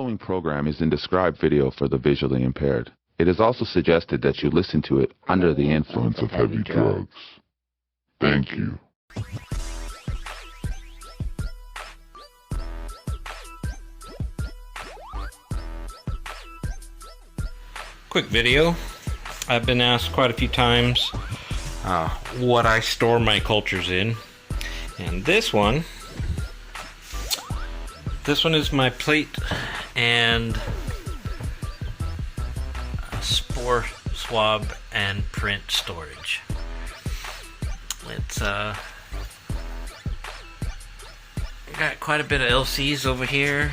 following program is in described video for the visually impaired. It is also suggested that you listen to it under the influence of heavy drugs. Thank you. Quick video. I've been asked quite a few times what I store my cultures in, and this one is my plate and spore swab and print storage. It's got quite a bit of LCs over here,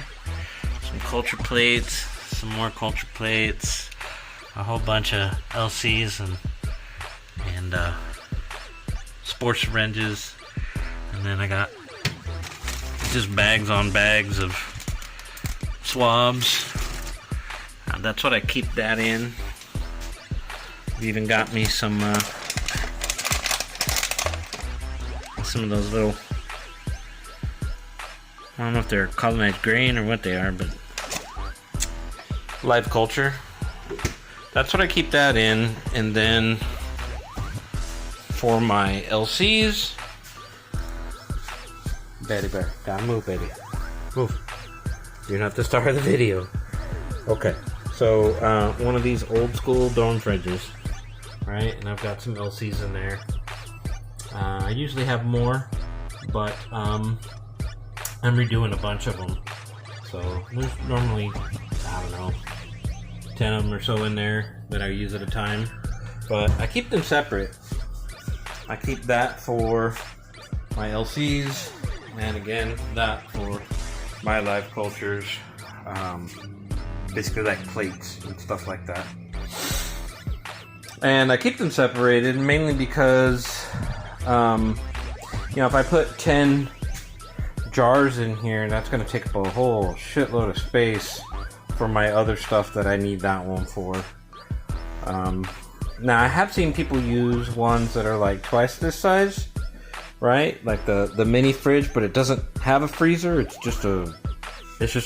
some culture plates, some more culture plates, a whole bunch of LCs and spore syringes, and then I got just bags on bags of swabs. That's what I keep that in. I've even got me some of those little, I don't know if they're colonized grain or what they are, but live culture. That's what I keep that in. And then for my LCs, Betty bear, gotta move, baby, move. You don't have to start the video. Okay, so one of these old school dome fridges, right? And I've got some LCs in there. I usually have more, but I'm redoing a bunch of them. So there's normally, I don't know, 10 of them or so in there that I use at a time. But I keep them separate. I keep that for my LCs, and again, that for my live cultures. Basically like plates and stuff like that. And I keep them separated mainly because, you know, if I put 10 jars in here, that's going to take up a whole shitload of space for my other stuff that I need that one for. Now I have seen people use ones that are like twice this size, right? Like the mini fridge, but it doesn't have a freezer. It's just a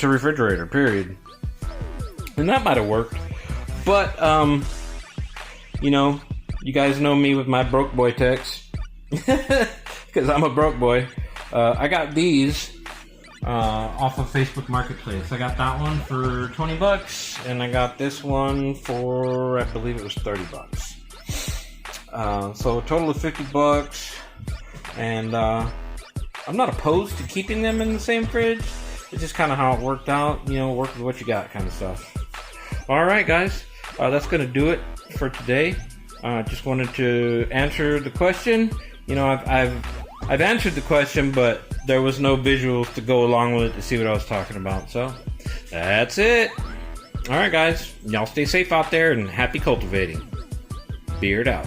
refrigerator, period. And that might have worked. But you know, you guys know me with my BrokeBoi Teks, because I'm a broke boy. I got these off of Facebook Marketplace. I got that one for 20 bucks, and I got this one for, I believe it was 30 bucks. So a total of 50 bucks. And I'm not opposed to keeping them in the same fridge. It's just kind of how it worked out, you know, work with what you got kind of stuff. Alright guys, that's going to do it for today. Just wanted to answer the question. You know, I've answered the question, but there was no visuals to go along with it to see what I was talking about. So, that's it. Alright guys, y'all stay safe out there and happy cultivating. Beard out.